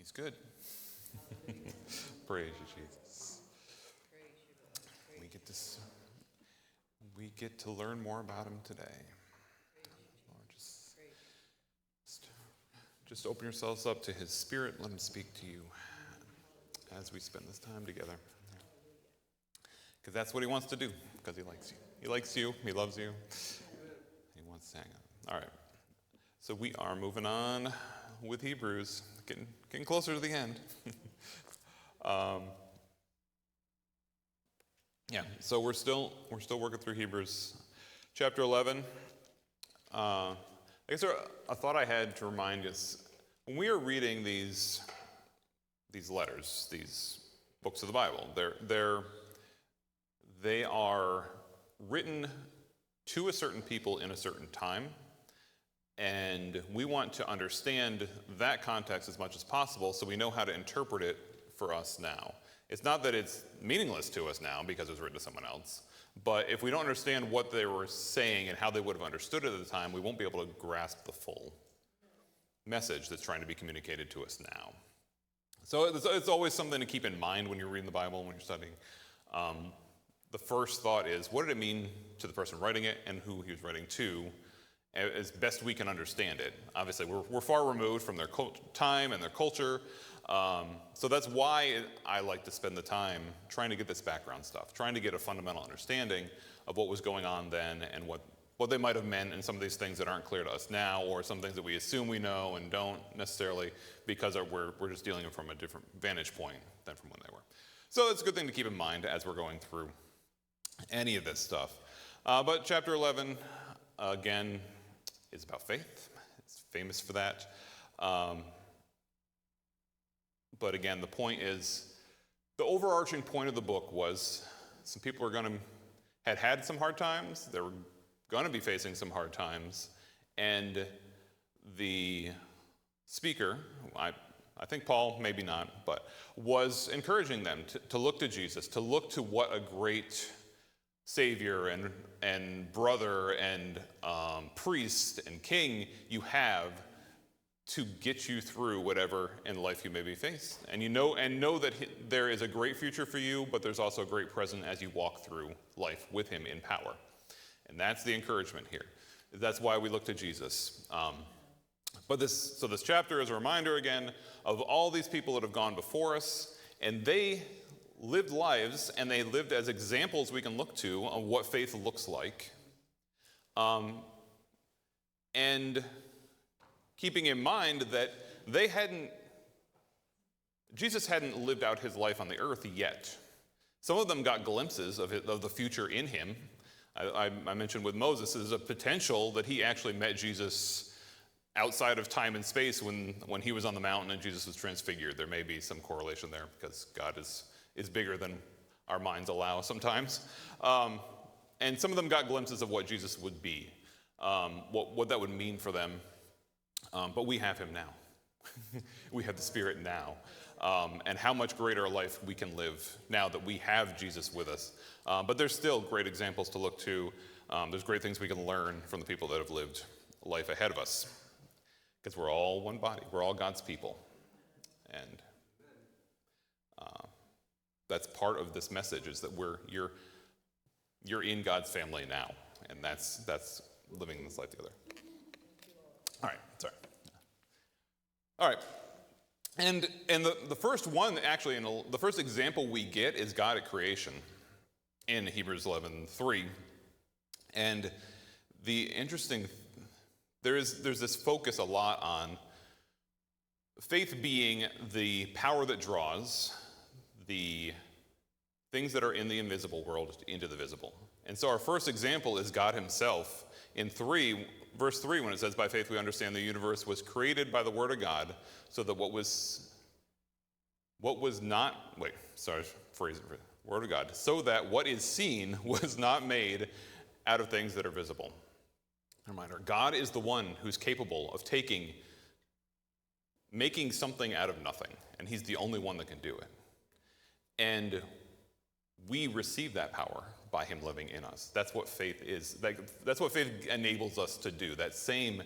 He's good. Praise you, Jesus. We get to learn more about him today. Lord, just open yourselves up to his spirit. Let him speak to you as we spend this time together. Because that's what he wants to do, because he likes you. He likes you. He loves you. He wants to hang out. All right. So we are moving on with Hebrews, getting closer to the end. So we're still working through Hebrews chapter 11. I guess a thought I had to remind us, when we are reading these letters, these books of the Bible, they are written to a certain people in a certain time, and we want to understand that context as much as possible so we know how to interpret it for us now. It's not that it's meaningless to us now because it was written to someone else, but if we don't understand what they were saying and how they would have understood it at the time, we won't be able to grasp the full message that's trying to be communicated to us now. So it's always something to keep in mind when you're reading the Bible and when you're studying. The first thought is, what did it mean to the person writing it and who he was writing to, as best we can understand it. Obviously, we're far removed from their time and their culture, so that's why I like to spend the time trying to get this background stuff, trying to get a fundamental understanding of what was going on then and what they might have meant, and some of these things that aren't clear to us now, or some things that we assume we know and don't necessarily because we're just dealing from a different vantage point than from when they were. So it's a good thing to keep in mind as we're going through any of this stuff. But chapter 11, again, is about faith. It's famous for that. But again, the point is, the overarching point of the book was some people had some hard times. They were going to be facing some hard times. And the speaker, I think Paul, maybe not, but was encouraging them to look to Jesus, to look to what a great Savior and brother and priest and king you have to get you through whatever in life you may be faced. And know that there is a great future for you, but there's also a great present as you walk through life with him in power. And that's the encouragement here. That's why we look to Jesus. So this chapter is a reminder again of all these people that have gone before us, and they lived lives, and they lived as examples we can look to of what faith looks like. And keeping in mind that Jesus hadn't lived out his life on the earth yet. Some of them got glimpses of the future in him. I mentioned with Moses, there's a potential that he actually met Jesus outside of time and space when he was on the mountain and Jesus was transfigured. There may be some correlation there because God is bigger than our minds allow sometimes. And some of them got glimpses of what Jesus would be, what that would mean for them. But we have him now. We have the Spirit now. And how much greater a life we can live now that we have Jesus with us. But there's still great examples to look to. There's great things we can learn from the people that have lived life ahead of us. Because we're all one body. We're all God's people. And that's part of this message, is that you're in God's family now. And that's living this life together. All right, sorry. All right. And the first one, actually, the first example we get is God at creation in Hebrews 11:3. And the interesting, there's this focus a lot on faith being the power that draws the things that are in the invisible world into the visible. And so our first example is God himself in verse 3, when it says, by faith we understand the universe was created by the word of God, so that word of God, so that what is seen was not made out of things that are visible. Reminder, God is the one who's capable of making something out of nothing, and he's the only one that can do it. And we receive that power by him living in us. That's what faith is. That's what faith enables us to do. That same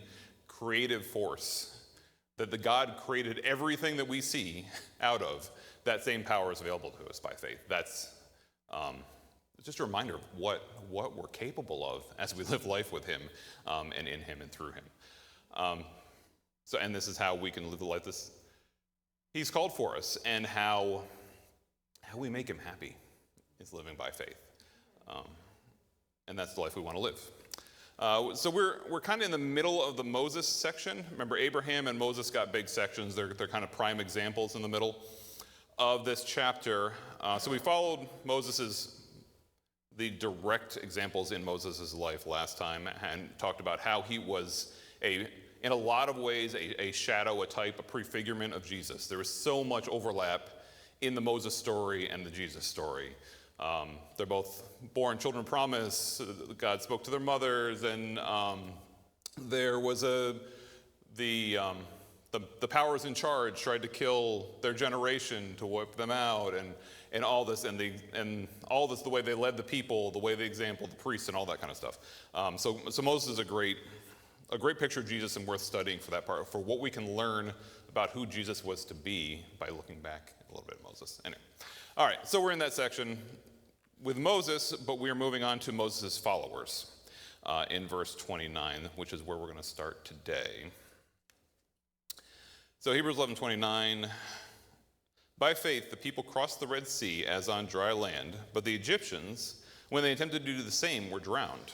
creative force that the God created everything that we see out of, that same power is available to us by faith. That's just a reminder of what we're capable of as we live life with him, and in him and through him. And this is how we can live the life he's called for us, and how we make him happy is living by faith. And that's the life we want to live. So we're kind of in the middle of the Moses section. Remember, Abraham and Moses got big sections. They're kind of prime examples in the middle of this chapter. So we followed the direct examples in Moses' life last time, and talked about how he was in a lot of ways a shadow, a type, a prefigurement of Jesus. There was so much overlap in the Moses story and the Jesus story. They're both born children of promise. God spoke to their mothers, and there was the powers in charge tried to kill their generation to wipe them out, and all this, and all this, the way they led the people, the way they exampled the priests, and all that kind of stuff. So Moses is a great picture of Jesus, and worth studying for that part, for what we can learn about who Jesus was to be by looking back a little bit at Moses. Anyway, all right, so we're in that section with Moses, but we are moving on to Moses' followers in verse 29, which is where we're going to start today. So Hebrews 11:29, by faith the people crossed the Red Sea as on dry land, but the Egyptians, when they attempted to do the same, were drowned.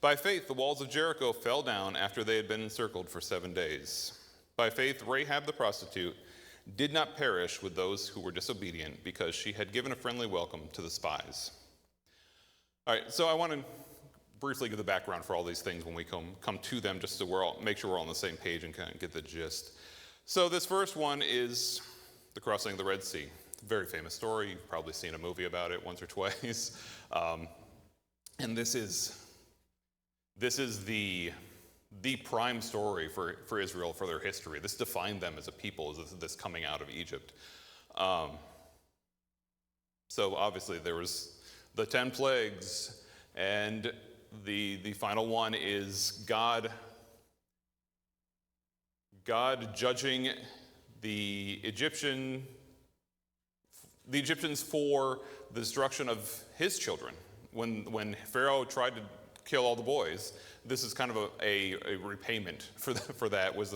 By faith the walls of Jericho fell down after they had been encircled for 7 days. By faith Rahab the prostitute did not perish with those who were disobedient, because she had given a friendly welcome to the spies. All right, so I want to briefly give the background for all these things when we come to them, just so make sure we're all on the same page and kind of get the gist. So this first one is the crossing of the Red Sea. Very famous story. You've probably seen a movie about it once or twice. And this is the prime story for Israel, for their history. This defined them as a people, this coming out of Egypt. So obviously there was the 10 plagues, and the final one is God judging the Egyptians for the destruction of his children. When Pharaoh tried to kill all the boys, this is kind of a repayment for that was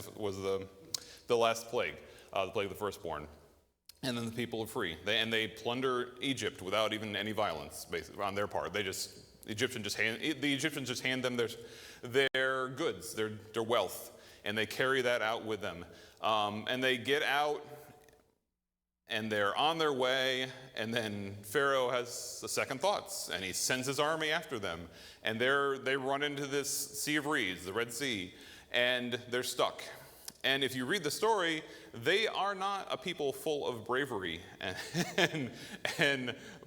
the last plague, the plague of the firstborn. And then the people are free. They plunder Egypt without even any violence, basically, on their part. The Egyptians just hand them their goods, their wealth, and they carry that out with them. And they get out, and they're on their way, and then Pharaoh has the second thoughts, and he sends his army after them, and they run into this Sea of Reeds, the Red Sea, and they're stuck. And if you read the story, they are not a people full of bravery and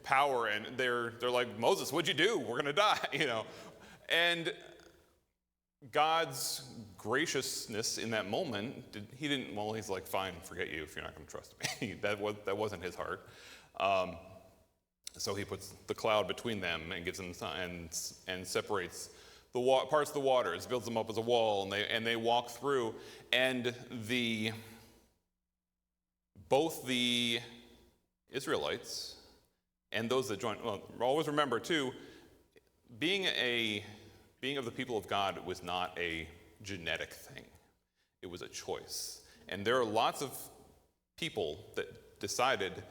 power, and they're like, Moses, what'd you do? We're gonna die, And God's graciousness in that moment, he's like, fine, forget you if you're not going to trust me. That wasn't his heart. So he puts the cloud between them and gives them and separates parts of the waters, builds them up as a wall, and they walk through. And both the Israelites and those that joined, well, always remember too, being of the people of God was not a genetic thing. It was a choice. And there are lots of people that decided,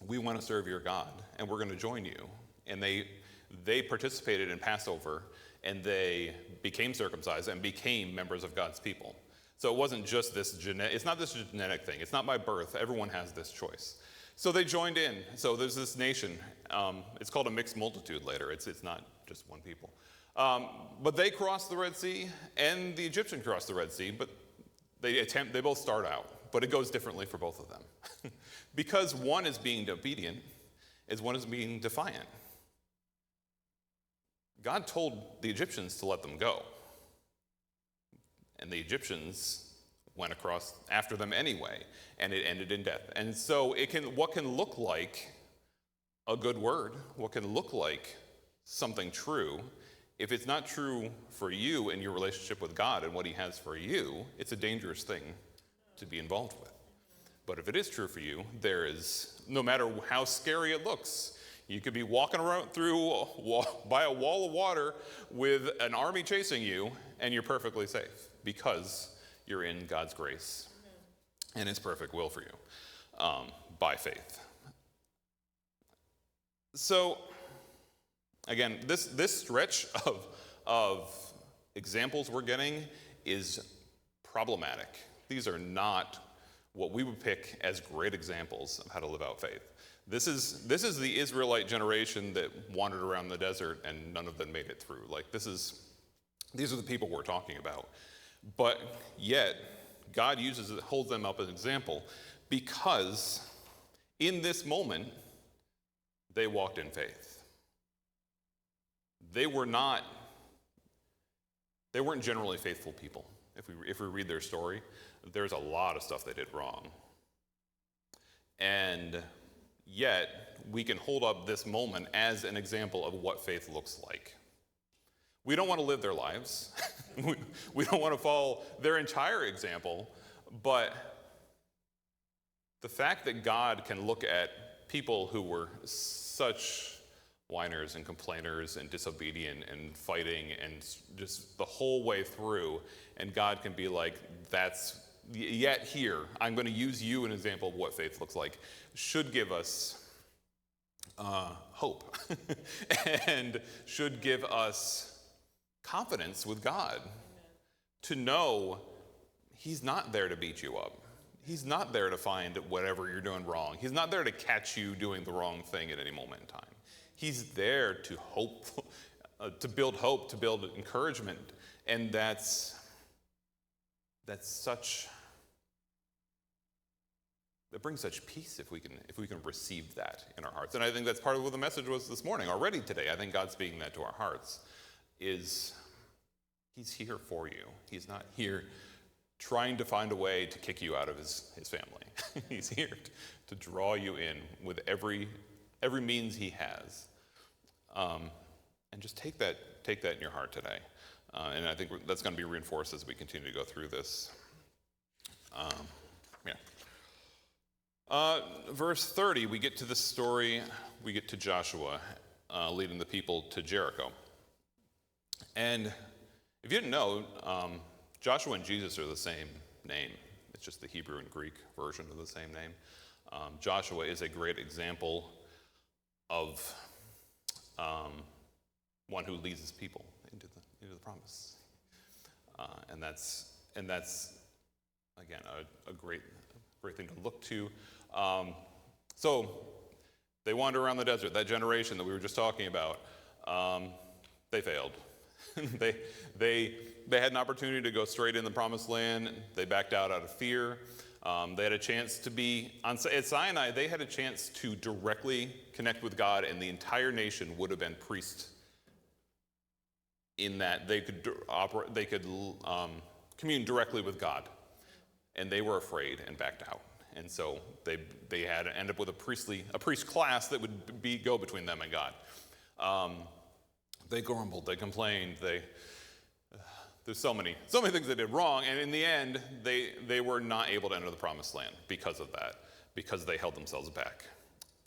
we want to serve your God, and we're going to join you. And they participated in Passover, and they became circumcised and became members of God's people. So it wasn't just it's not this genetic thing. It's not by birth. Everyone has this choice. So they joined in. So there's this nation. It's called a mixed multitude later. It's not just one people. But they crossed the Red Sea, and the Egyptian crossed the Red Sea, but they both start out, but it goes differently for both of them. Because one is being obedient, as one is being defiant. God told the Egyptians to let them go. And the Egyptians went across after them anyway, and it ended in death. And so what can look like a good word, what can look like something true, if it's not true for you and your relationship with God and what he has for you, it's a dangerous thing to be involved with. But if it is true for you, there is, no matter how scary it looks, you could be walking around by a wall of water with an army chasing you, and you're perfectly safe because you're in God's grace and his perfect will for you by faith. So, again, this stretch of examples we're getting is problematic. These are not what we would pick as great examples of how to live out faith. This is the Israelite generation that wandered around the desert and none of them made it through. Like these are the people we're talking about. But yet, God holds them up as an example because in this moment, they walked in faith. They weren't generally faithful people. If we read their story, there's a lot of stuff they did wrong. And yet, we can hold up this moment as an example of what faith looks like. We don't want to live their lives. We don't want to follow their entire example, but the fact that God can look at people who were such whiners and complainers and disobedient and fighting and just the whole way through, and God can be like, yet here, I'm going to use you an example of what faith looks like, should give us hope and should give us confidence with God to know he's not there to beat you up. He's not there to find whatever you're doing wrong. He's not there to catch you doing the wrong thing at any moment in time. He's there to hope, to build hope, to build encouragement, and that brings such peace if we can receive that in our hearts. And I think that's part of what the message was this morning already today. I think God's speaking that to our hearts is he's here for you. He's not here trying to find a way to kick you out of his family. He's here to draw you in with every means he has. And just take that in your heart today. And I think that's going to be reinforced as we continue to go through this. Verse 30, we get to this story, we get to Joshua leading the people to Jericho. And if you didn't know, Joshua and Jesus are the same name. It's just the Hebrew and Greek version of the same name. Joshua is a great example of one who leads his people into the promise. And that's again a great thing to look to. So they wander around the desert. That generation that we were just talking about, they failed. they had an opportunity to go straight in the promised land. They backed out of fear. They had a chance to be at Sinai. They had a chance to directly connect with God, and the entire nation would have been priests. In that they could commune directly with God, and they were afraid and backed out. And so they had to end up with a priest class that would go between them and God. They grumbled, they complained, there's so many things they did wrong, and in the end, they were not able to enter the promised land because of that, because they held themselves back.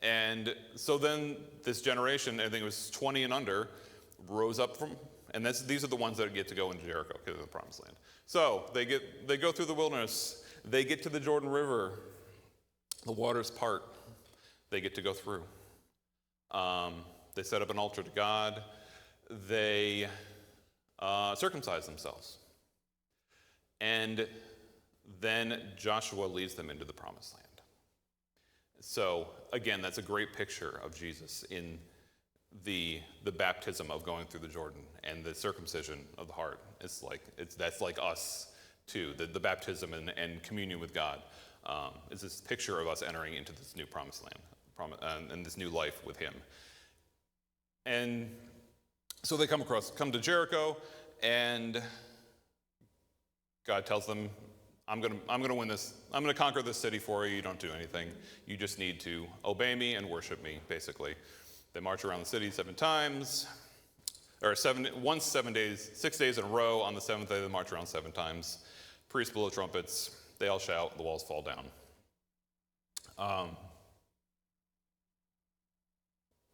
And so then this generation, I think it was 20 and under, rose up from, and these are the ones that get to go into Jericho, to the promised land. So they go through the wilderness, they get to the Jordan River, the waters part, they get to go through. They set up an altar to God. They circumcise themselves. And then Joshua leads them into the promised land. So again, that's a great picture of Jesus in the baptism of going through the Jordan and the circumcision of the heart. That's like us too. The baptism and communion with God is this picture of us entering into this new promised land and this new life with him. And so they come to Jericho, and God tells them, I'm gonna win this. I'm gonna conquer this city for you. You don't do anything. You just need to obey me and worship me, basically. They march around the city 7 times. or 7 days, 6 days in a row. On the seventh day, they march around 7 times. Priests blow trumpets. They all shout. The walls fall down.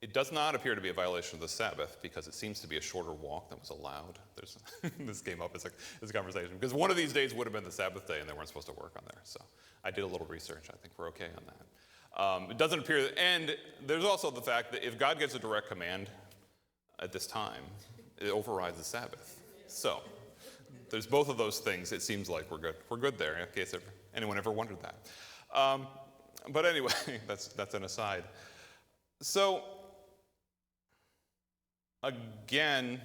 It does not appear to be a violation of the Sabbath because it seems to be a shorter walk that was allowed. This came up as a conversation because one of these days would have been the Sabbath day and they weren't supposed to work on there. So I did a little research. I think we're okay on that. It doesn't appear, and there's also the fact that if God gives a direct command at this time, it overrides the Sabbath. So there's both of those things. It seems like we're good. We're good there in case anyone ever wondered that. But anyway, that's an aside. So again,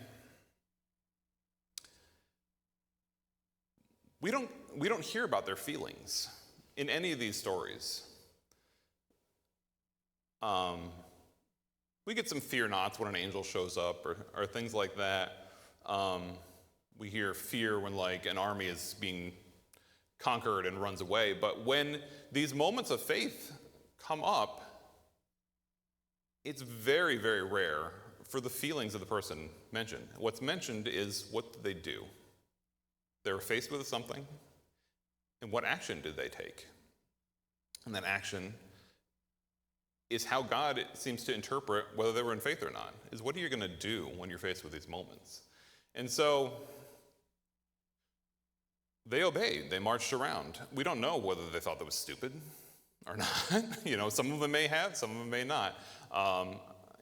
we don't hear about their feelings in any of these stories. We get some fear nots when an angel shows up or things like that. We hear fear when like an army is being conquered and runs away. But when these moments of faith come up, it's very, very rare for the feelings of the person mentioned. What's mentioned is what did they do? They were faced with something, and what action did they take? And that action is how God seems to interpret whether they were in faith or not, is what are you going to do when you're faced with these moments? And so they obeyed. They marched around. We don't know whether they thought that was stupid or not. Some of them may have, some of them may not.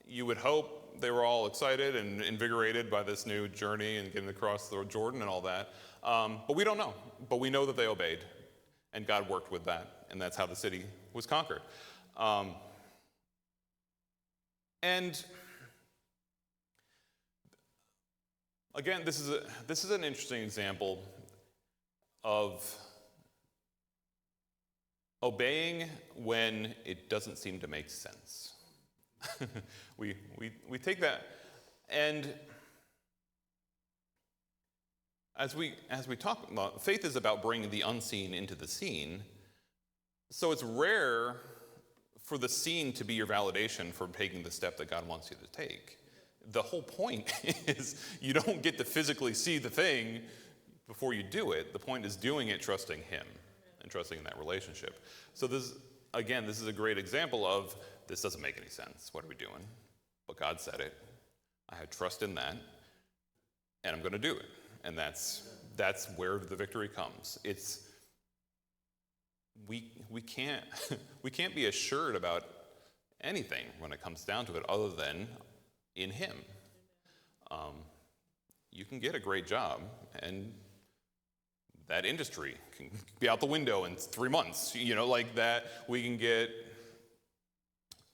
You would hope they were all excited and invigorated by this new journey and getting across the Jordan and all that. But we don't know. But we know that they obeyed, and God worked with that, and that's how the city was conquered. And again, this is an interesting example of obeying when it doesn't seem to make sense. we take that, and as we talk about, faith is about bringing the unseen into the seen. So it's rare for the seen to be your validation for taking the step that God wants you to take. The whole point is you don't get to physically see the thing before you do it. The point is doing it, trusting Him, and trusting in that relationship. So this is a great example of this doesn't make any sense. What are we doing? But God said it. I have trust in that, and I'm going to do it. And that's where the victory comes. It's we can't be assured about anything when it comes down to it other than in Him. You can get a great job, and that industry can be out the window in 3 months. Like that. We can get.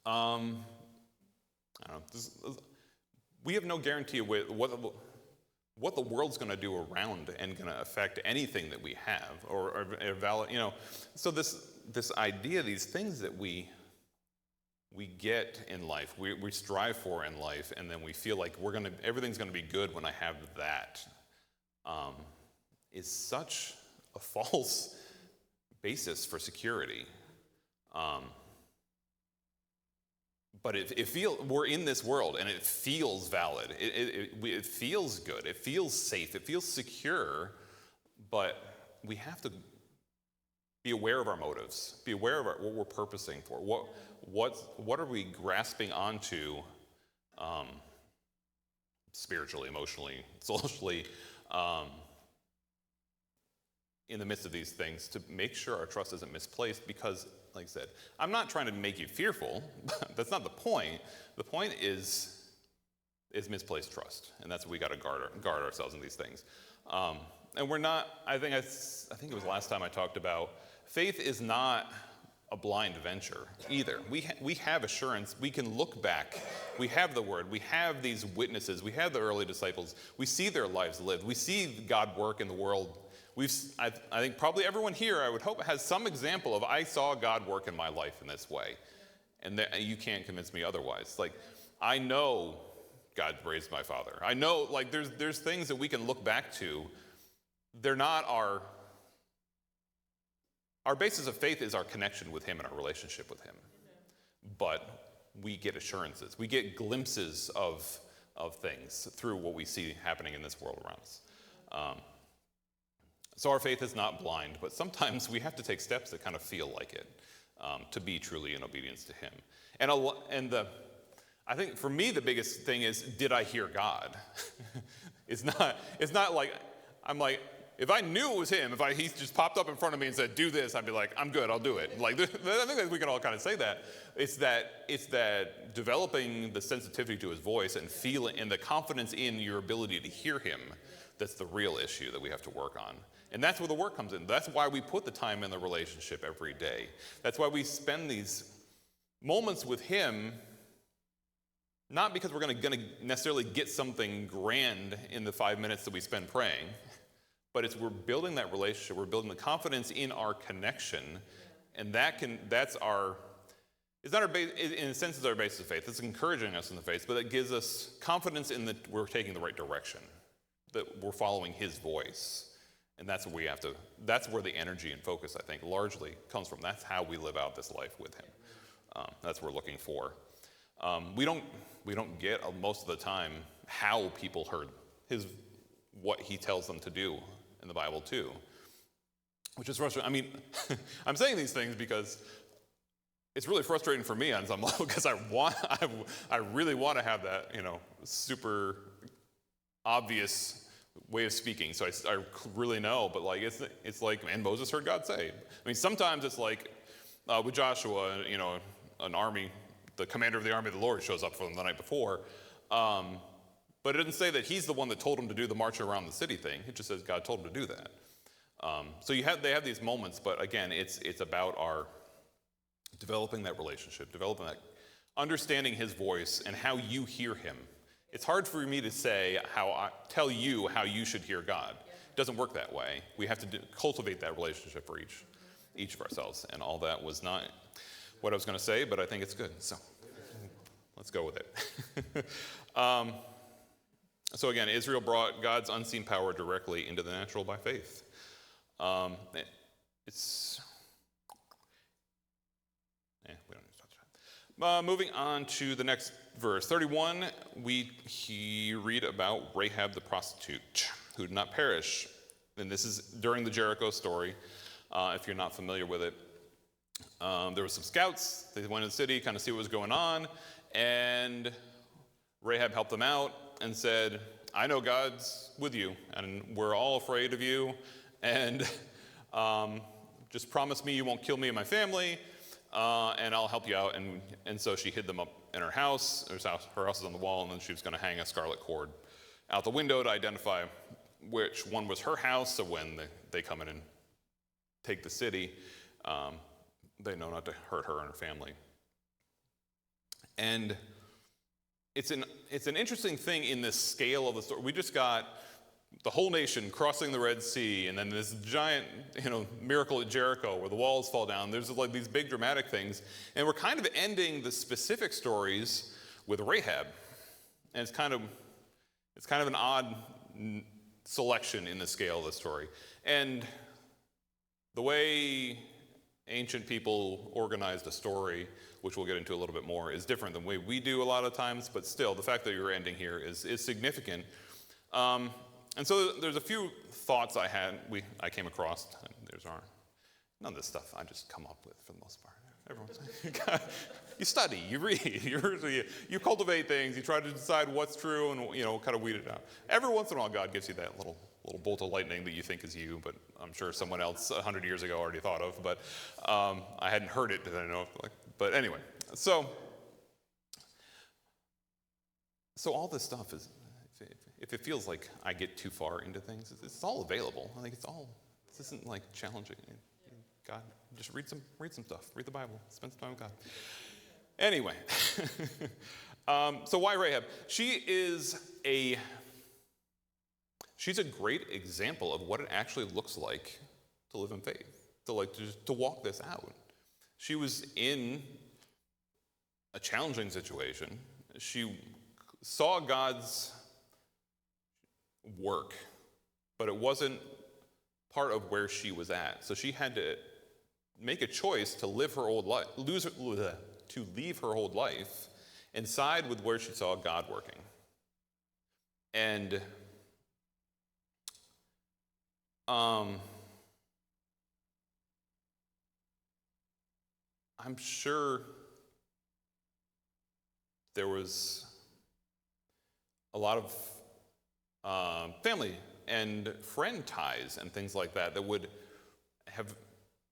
I don't know. We have no guarantee of what the world's going to do around and going to affect anything that we have or valid. So this idea, these things that we get in life, we strive for in life, and then we feel like everything's going to be good when I have that, is such a false basis for security. But we're in this world, and it feels valid. It feels good. It feels safe. It feels secure. But we have to be aware of our motives. Be aware of what we're purposing for. What are we grasping onto, spiritually, emotionally, socially, in the midst of these things, to make sure our trust isn't misplaced? Because, like I said, I'm not trying to make you fearful. That's not the point. The point is misplaced trust, and that's what we got to guard ourselves in these things. And we're not. I think it was last time I talked about faith is not a blind venture either. We have assurance. We can look back. We have the Word. We have these witnesses. We have the early disciples. We see their lives lived. We see God work in the world. I think probably everyone here, I would hope, has some example of I saw God work in my life in this way, and you can't convince me otherwise. Like, I know God raised my father. I know, like, there's things that we can look back to. They're not our basis of faith is our connection with Him and our relationship with Him. But we get assurances. We get glimpses of of things through what we see happening in this world around us. So our faith is not blind, but sometimes we have to take steps that kind of feel like it, to be truly in obedience to him. I think for me the biggest thing is, did I hear God? It's not like I'm like, if I knew it was him, he just popped up in front of me and said, do this, I'd be like, I'm good, I'll do it. Like, I think that we can all kind of say that. It's that developing the sensitivity to his voice and feeling and the confidence in your ability to hear him, that's the real issue that we have to work on. And that's where the work comes in. That's why we put the time in the relationship every day. That's why we spend these moments with him, not because we're going to necessarily get something grand in the 5 minutes that we spend praying, but we're building that relationship. We're building the confidence in our connection, and that's our. It's not our base. In a sense, it's our basis of faith. It's encouraging us in the faith, but it gives us confidence in that we're taking the right direction, that we're following his voice, and that's what we have to. That's where the energy and focus, I think, largely comes from. That's how we live out this life with him. That's what we're looking for. We don't get most of the time how people heard what he tells them to do in the Bible too, which is frustrating. I mean, I'm saying these things because it's really frustrating for me on some level, because I really want to have that, super obvious way of speaking. So I really know, but like it's like, and Moses heard God say. I mean, sometimes it's like with Joshua, an army, the commander of the army of the Lord shows up for them the night before. But it doesn't say that he's the one that told him to do the march around the city thing. It just says God told him to do that. So they have these moments, but again, it's about our developing that relationship, developing that, understanding his voice and how you hear him. It's hard for me to say tell you how you should hear God. It doesn't work that way. We have to cultivate that relationship for each of ourselves. And all that was not what I was going to say, but I think it's good. So let's go with it. So again, Israel brought God's unseen power directly into the natural by faith. We don't need to touch that. Moving on to the next verse, 31, we read about Rahab the prostitute, who did not perish. And this is during the Jericho story, if you're not familiar with it. There were some scouts. They went to the city, kind of see what was going on, and Rahab helped them out and said, I know God's with you, and we're all afraid of you, and just promise me you won't kill me and my family, and I'll help you out. And so she hid them up in her house. Her house is on the wall, and then she was going to hang a scarlet cord out the window to identify which one was her house, so when they come in and take the city, they know not to hurt her and her family. And it's an interesting thing in this scale of the story. We just got the whole nation crossing the Red Sea, and then this giant, miracle at Jericho where the walls fall down. There's like these big dramatic things, and we're kind of ending the specific stories with Rahab, and it's kind of an odd selection in the scale of the story. And the way ancient people organized a story, which we'll get into a little bit more, is different than the way we do a lot of times, but still, the fact that you're ending here is significant. And so there's a few thoughts I came across. None of this stuff I just come up with for the most part. You study, you read, you cultivate things, you try to decide what's true and kind of weed it out. Every once in a while, God gives you that little bolt of lightning that you think is you, but I'm sure someone else 100 years ago already thought of. But I hadn't heard it, did I know? But anyway, so all this stuff is, if it feels like I get too far into things, it's all available. I think this isn't like challenging. God, just read some stuff. Read the Bible. Spend some time with God. Anyway, so why Rahab? She's a great example of what it actually looks like to live in faith, to walk this out. She was in a challenging situation. She saw God's work, but it wasn't part of where she was at. So she had to make a choice to live her old life, to leave her old life and side with where she saw God working. And I'm sure there was a lot of family and friend ties and things like that that would have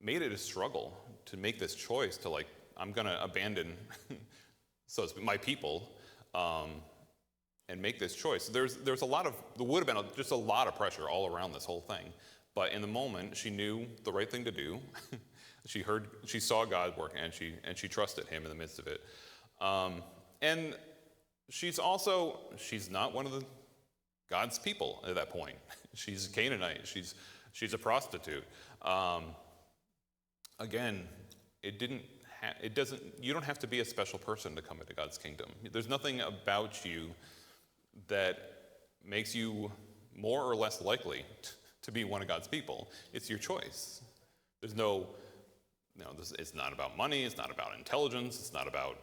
made it a struggle to make this choice to, like, I'm going to abandon so it's my people and make this choice. There's a lot of, there would have been just a lot of pressure all around this whole thing. But in the moment, she knew the right thing to do. She saw God working, and she trusted him in the midst of it. And she's not one of the God's people at that point. She's a Canaanite. She's a prostitute. Again, you don't have to be a special person to come into God's kingdom. There's nothing about you that makes you more or less likely to be one of God's people. It's your choice. It's not about money. It's not about intelligence. It's not about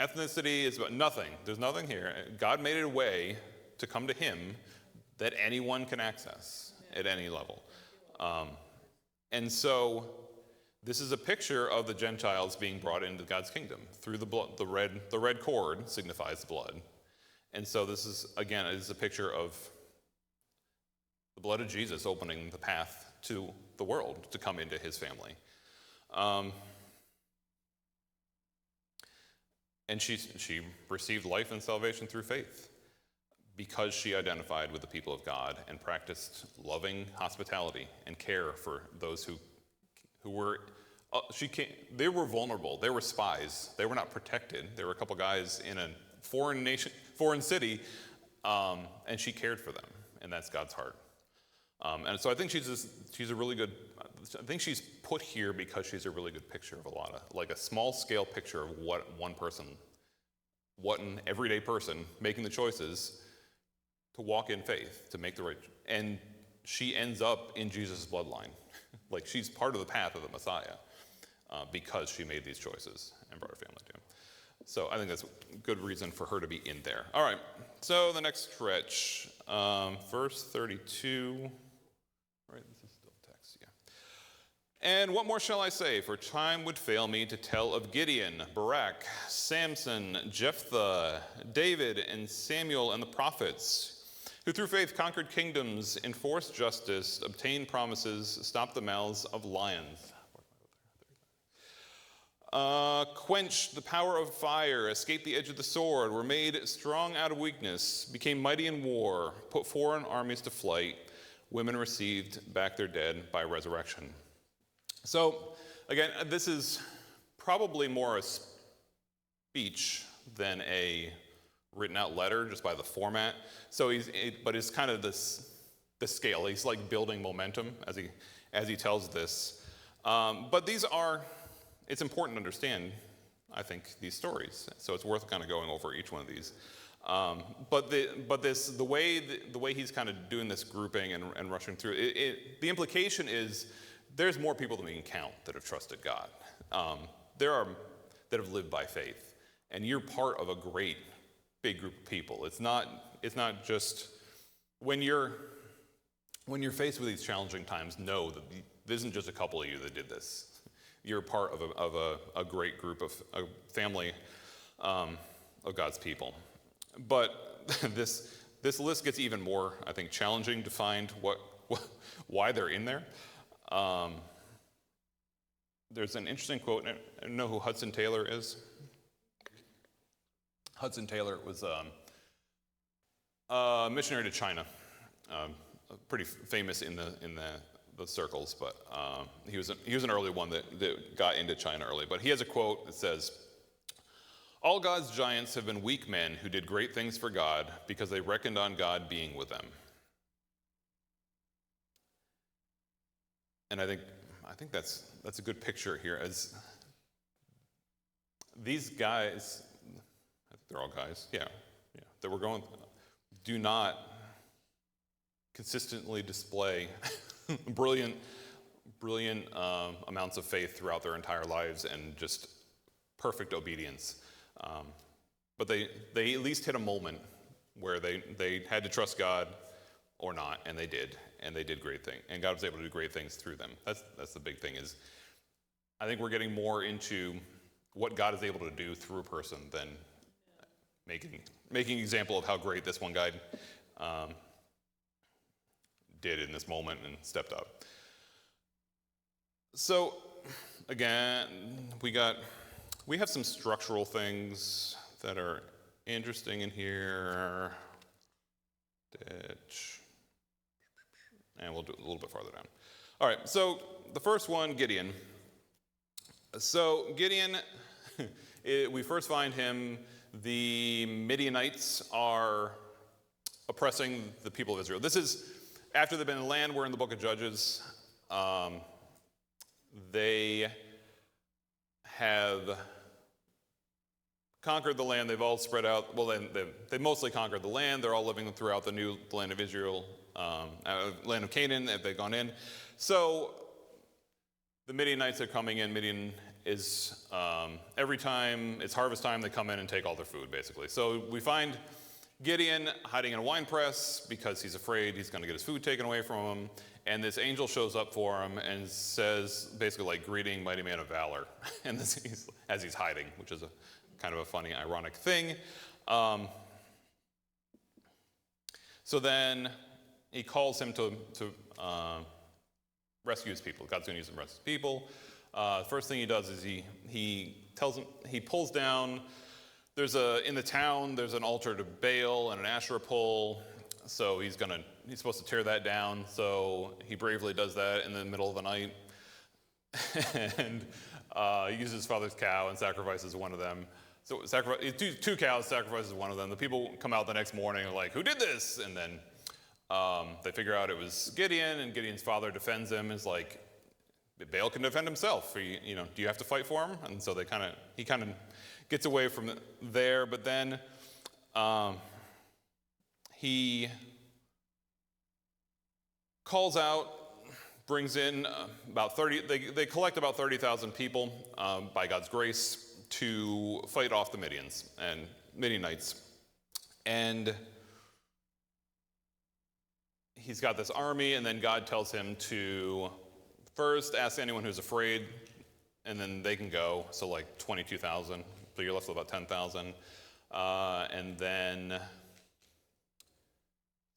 ethnicity. It's about nothing. There's nothing here. God made it a way to come to him that anyone can access at any level. And so this is a picture of the Gentiles being brought into God's kingdom through the blood. The red cord signifies the blood. And so this is a picture of the blood of Jesus opening the path to the world to come into his family. And she received life and salvation through faith because she identified with the people of God and practiced loving hospitality and care for those who were, they were vulnerable. They were spies. They were not protected. There were a couple guys in a foreign city, and she cared for them, and that's God's heart. And so I think she's a really good, I think she's put here because she's a really good picture of like a small scale picture of what an everyday person making the choices to walk in faith, to make the right, and she ends up in Jesus' bloodline. Like, she's part of the path of the Messiah because she made these choices and brought her family to him. So I think that's a good reason for her to be in there. All right, so the next stretch, verse 32. Right, this is still text, yeah. And what more shall I say? For time would fail me to tell of Gideon, Barak, Samson, Jephthah, David, and Samuel and the prophets, who through faith conquered kingdoms, enforced justice, obtained promises, stopped the mouths of lions, quenched the power of fire, escaped the edge of the sword, were made strong out of weakness, became mighty in war, put foreign armies to flight. Women received back their dead by resurrection. So, again, this is probably more a speech than a written out letter, just by the format. So but it's kind of the scale. He's like building momentum as he tells this. But it's important to understand, I think, these stories. So it's worth kind of going over each one of these. But the way he's kind of doing this grouping and rushing through the implication is there's more people than we can count that have trusted God. There are that have lived by faith, and you're part of a great big group of people. It's not just when you're faced with these challenging times. Know that there isn't just a couple of you that did this. You're part of a great group of a family of God's people. But this list gets even more, I think, challenging to find why they're in there. There's an interesting quote. I don't know who Hudson Taylor is. Hudson Taylor was a missionary to China, pretty famous in the circles, but he was an early one that got into China early. But he has a quote that says, "All God's giants have been weak men who did great things for God because they reckoned on God being with them." And I think that's a good picture here, as these guys, I think they're all guys, yeah, that we're going, do not consistently display brilliant amounts of faith throughout their entire lives and just perfect obedience. But they at least hit a moment where they had to trust God or not, and they did great things, and God was able to do great things through them. That's the big thing. Is I think we're getting more into what God is able to do through a person than making an example of how great this one guy did in this moment and stepped up. So again, we have some structural things that are interesting in here. Ditch. And we'll do it a little bit farther down. All right, so the first one, Gideon. So Gideon, we first find him, the Midianites are oppressing the people of Israel. This is after they've been in the land. We're in the book of Judges. They have conquered the land. They've all spread out. Well, they mostly conquered the land. They're all living throughout the land of Israel, land of Canaan. They've gone in. So the Midianites are coming in. Midian is, every time it's harvest time, they come in and take all their food, basically. So we find Gideon hiding in a wine press because he's afraid he's going to get his food taken away from him. And this angel shows up for him and says, basically like, greeting, mighty man of valor. And as he's hiding, which is a kind of a funny, ironic thing. So then he calls him to rescue his people. God's going to use him to rescue his people. First thing he does is he pulls down, in the town, there's an altar to Baal and an Asherah pole. So he's supposed to tear that down. So he bravely does that in the middle of the night. And he uses his father's cow and sacrifices one of them. So two cows, sacrifices one of them. The people come out the next morning and are like, who did this? And then they figure out it was Gideon, and Gideon's father defends him. Is like, Baal can defend himself. Do you have to fight for him? And so he kind of gets away from there. But then he calls out, brings in about 30. They collect about 30,000 people by God's grace to fight off the Midianites. And he's got this army, and then God tells him to first ask anyone who's afraid, and then they can go. So like 22,000. So you're left with about 10,000. And then, is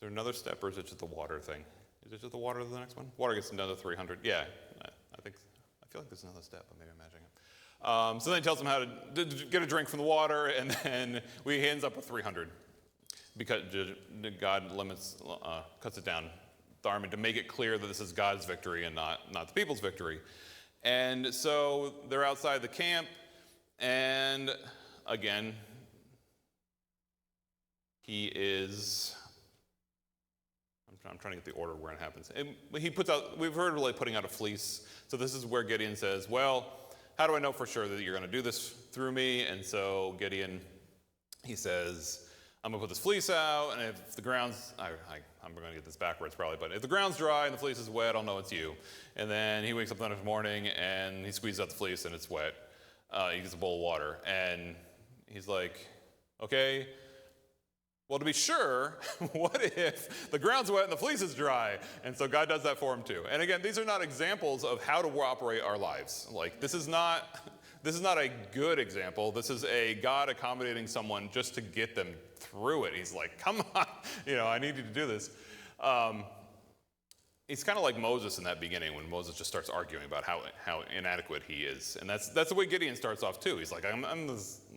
there another step, or is it just the water thing? Is it just the water the next one? Water gets another 300. Yeah, I feel like there's another step, but maybe I'm imagining it. So then he tells them how to get a drink from the water, and then he ends up with 300 because God cuts it down, the army, to make it clear that this is God's victory and not the people's victory. And so they're outside the camp, and again, he is. I'm trying to get the order where it happens. And we've heard like putting out a fleece. So this is where Gideon says, well, how do I know for sure that you're going to do this through me? And so Gideon, he says, I'm going to put this fleece out, and if the ground's, I'm going to get this backwards probably, but if the ground's dry and the fleece is wet, I'll know it's you. And then he wakes up the next morning, and he squeezes out the fleece, and it's wet. He gets a bowl of water, and he's like, okay, well, to be sure, what if the ground's wet and the fleece is dry? And so God does that for him too. And again, these are not examples of how to operate our lives. Like, this is not a good example. This is a God accommodating someone just to get them through it. He's like, come on, I need you to do this. He's kind of like Moses in that beginning, when Moses just starts arguing about how inadequate he is. And that's the way Gideon starts off too. He's like,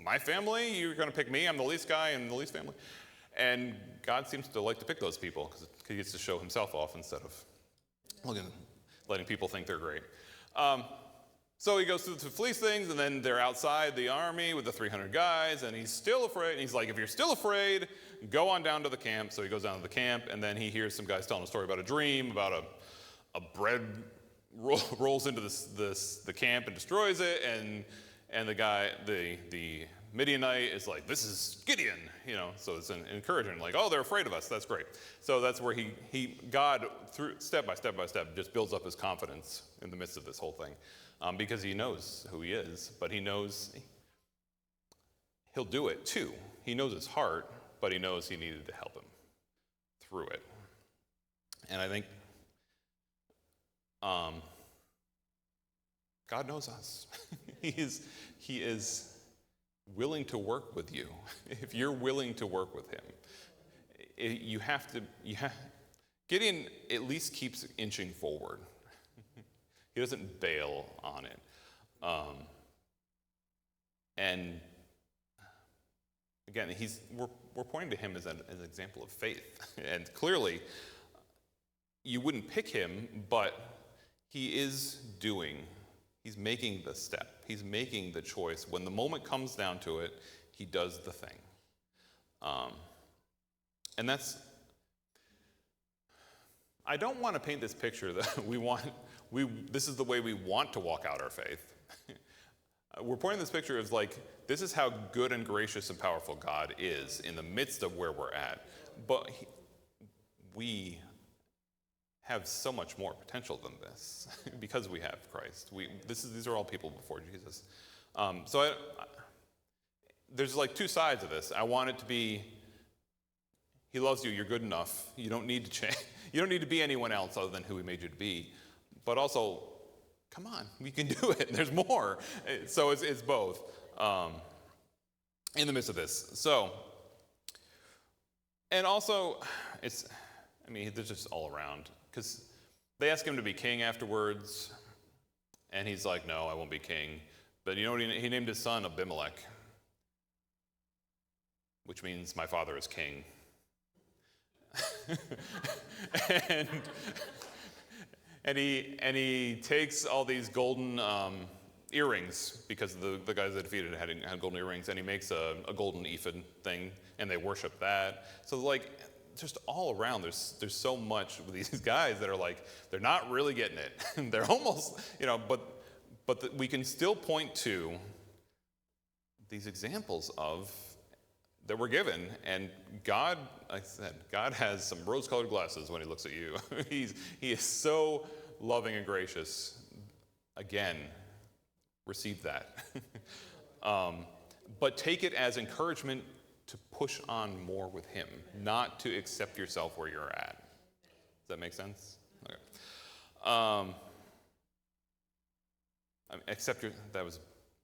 my family, you're going to pick me? I'm the least guy in the least family. And God seems to like to pick those people because he gets to show himself off instead of letting people think they're great. So he goes through the fleece things, and then they're outside the army with the 300 guys, and he's still afraid. And he's like, if you're still afraid, go on down to the camp. So he goes down to the camp, and then he hears some guys telling a story about a dream, about a bread rolls into the camp and destroys it, and the guy, the Midianite is like, this is Gideon, so it's an encouragement, like, oh, they're afraid of us, that's great. So that's where God, through step by step, just builds up his confidence in the midst of this whole thing, because he knows who he is, but he knows he'll do it too. He knows his heart, but he knows he needed to help him through it. And I think God knows us. He is willing to work with you. If you're willing to work with him, Gideon at least keeps inching forward. He doesn't bail on it. And again, we're pointing to him as an example of faith. And clearly, you wouldn't pick him, but he's making the step. He's making the choice. When the moment comes down to it, he does the thing. And I don't want to paint this picture that this is the way we want to walk out our faith. We're pointing this picture as like, this is how good and gracious and powerful God is in the midst of where we're at. But we have so much more potential than this because we have Christ. These are all people before Jesus. There's like two sides of this. I want it to be, he loves you, you're good enough. You don't need to change. You don't need to be anyone else other than who he made you to be. But also, come on, we can do it. There's more. So it's both in the midst of this. So, and also, there's just all around. Because they ask him to be king afterwards, and he's like, no, I won't be king. But you know what? He named his son Abimelech, which means my father is king. and he takes all these golden earrings, because the guys that defeated had golden earrings, and he makes a golden ephod thing, and they worship that. So like, just all around, there's so much with these guys that are like, they're not really getting it. They're almost, but we can still point to these examples that we're given. And God, like I said, God has some rose-colored glasses when he looks at you. He is so loving and gracious. Again, receive that. But take it as encouragement to push on more with him, not to accept yourself where you're at. Does that make sense? Okay.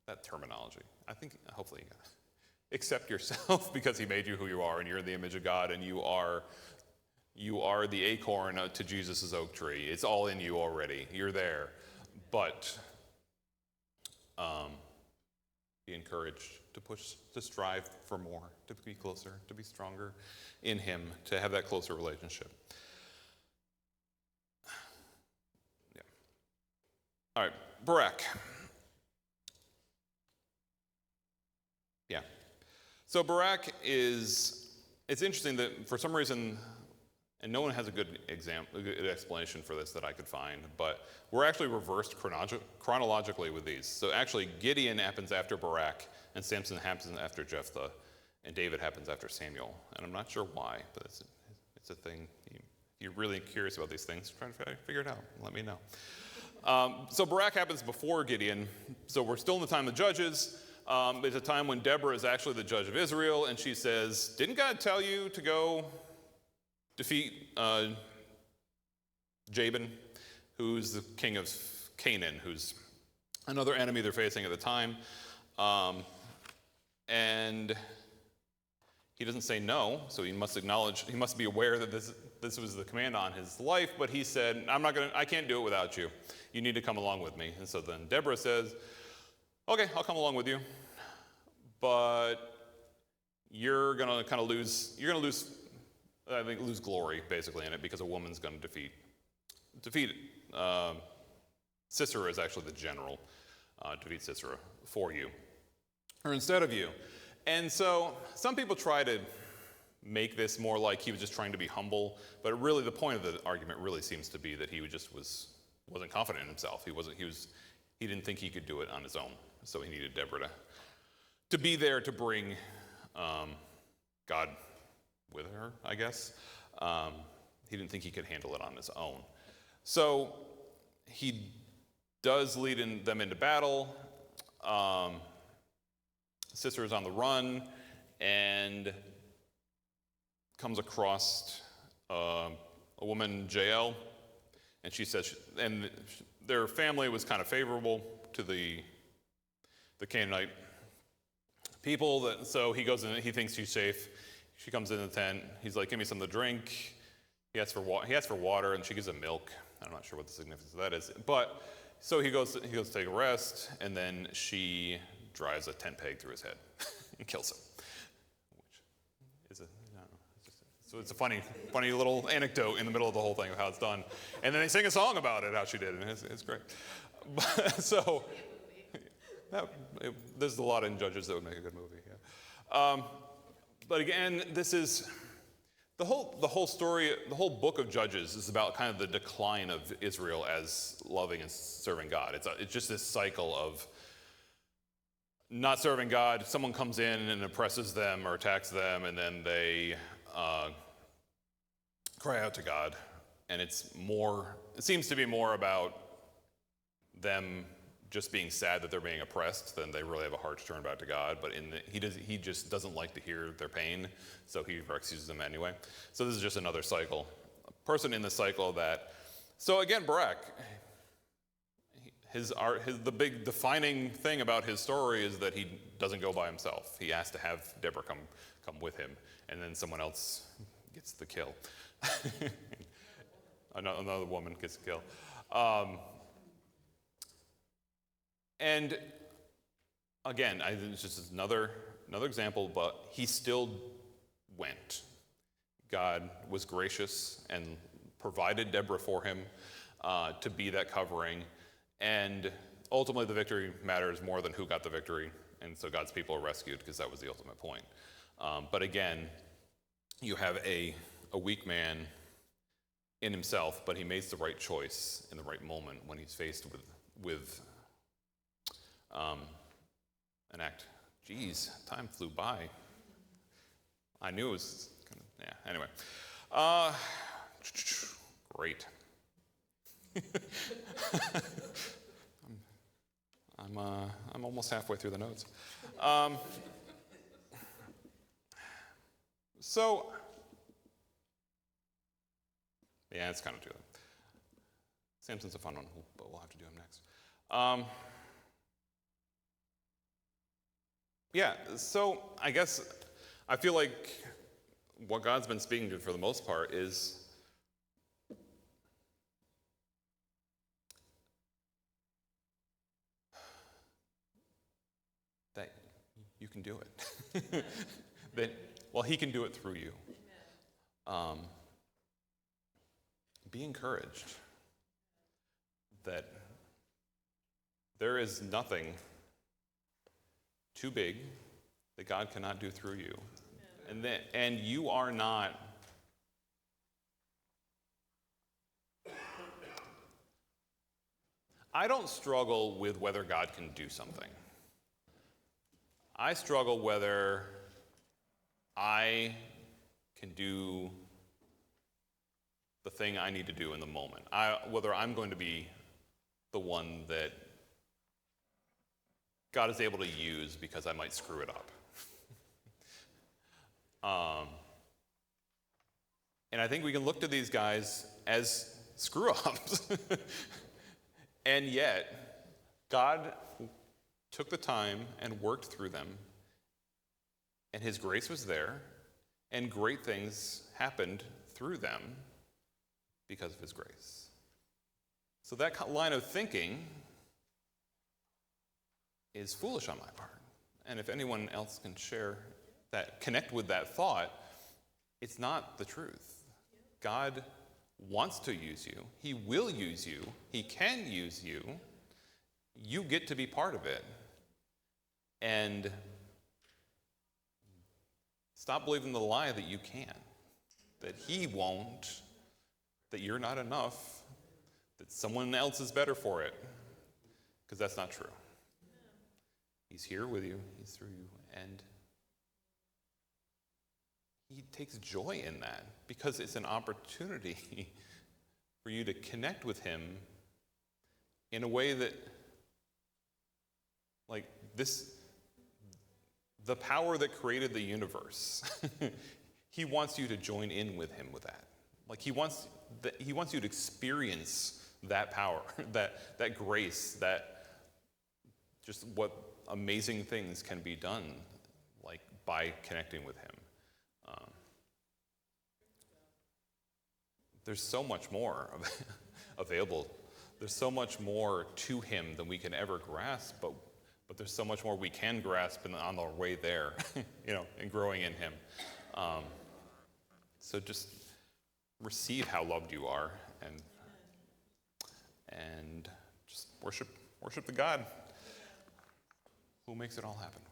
That terminology. I think hopefully accept yourself because he made you who you are, and you're in the image of God, and you are the acorn to Jesus' oak tree. It's all in you already. You're there. But be encouraged to push, to strive for more, to be closer, to be stronger in him, to have that closer relationship. Yeah. All right, Barak. Yeah. So Barak it's interesting that for some reason, and no one has a good explanation for this that I could find, but we're actually reversed chronologically with these. So actually, Gideon happens after Barak, and Samson happens after Jephthah, and David happens after Samuel. And I'm not sure why, but it's a thing. If you're really curious about these things, try to figure it out. Let me know. So Barak happens before Gideon. So we're still in the time of the Judges. It's a time when Deborah is actually the judge of Israel, and she says, didn't God tell you to go defeat Jabin, who's the king of Canaan, who's another enemy they're facing at the time? And he doesn't say no, so he must be aware that this was the command on his life, but he said, I can't do it without you. You need to come along with me. And so then Deborah says, okay, I'll come along with you, but you're going to lose glory, basically, in it, because a woman's going to defeat Sisera is actually the general, defeat Sisera for you, or instead of you. And so some people try to make this more like he was just trying to be humble, but really the point of the argument really seems to be that he wasn't confident in himself. He didn't think he could do it on his own, so he needed Deborah to be there to bring God with her, I guess. He didn't think he could handle it on his own. So he does lead them into battle. Sisera's on the run, and comes across a woman, Jael, and she says, and their family was kind of favorable to the Canaanite people, so he goes in, he thinks she's safe. She comes in the tent. He's like, give me something to drink. He asks for water, and she gives him milk. I'm not sure what the significance of that is. But so he goes to take a rest, and then she drives a tent peg through his head and kills him. Which is so it's a funny little anecdote in the middle of the whole thing of how it's done. And then they sing a song about it, how she did it, and it's great. But, so there's a lot in Judges that would make a good movie. Yeah. But again, this is the whole story. The whole book of Judges is about kind of the decline of Israel as loving and serving God. It's just this cycle of not serving God. Someone comes in and oppresses them or attacks them, and then they cry out to God. And it seems to be more about them just being sad that they're being oppressed than they really have a heart to turn back to God. But he just doesn't like to hear their pain, so he excuses them anyway. So this is just another cycle. A person in the cycle that. So again, Barak, the big defining thing about his story is that he doesn't go by himself. He has to have Deborah come with him, and then someone else gets the kill. Another woman gets the kill. And again, it's just another example, but he still went. God was gracious and provided Deborah for him to be that covering. And ultimately, the victory matters more than who got the victory. And so God's people are rescued because that was the ultimate point. But again, you have a weak man in himself, but he makes the right choice in the right moment when he's faced with an act. Geez, time flew by. I knew it was anyway. Great. I'm almost halfway through the notes. So yeah, it's kind of true. Samson's a fun one, but we'll have to do him next. Yeah, so I guess I feel like what God's been speaking to for the most part is that you can do it. He can do it through you. Be encouraged that there is nothing too big that God cannot do through you. And you are not I don't struggle with whether God can do something. I struggle whether I can do the thing I need to do in the moment. Whether I'm going to be the one that God is able to use because I might screw it up. And I think we can look to these guys as screw-ups. And yet, God took the time and worked through them, and his grace was there, and great things happened through them because of his grace. So that line of thinking is foolish on my part. And if anyone else can connect with that thought, it's not the truth. God wants to use you. He will use you. He can use you. You get to be part of it. And stop believing the lie that you can, that he won't, that you're not enough, that someone else is better for it, because that's not true. He's here with you, he's through you, and he takes joy in that because it's an opportunity for you to connect with him in a way that, the power that created the universe he wants you to join in with him with that. Like he wants you to experience that power, that grace, that just what amazing things can be done, like by connecting with him. There's so much more available. There's so much more to him than we can ever grasp, but there's so much more we can grasp on the way there, and growing in him. So just receive how loved you are, and just worship the God who makes it all happen.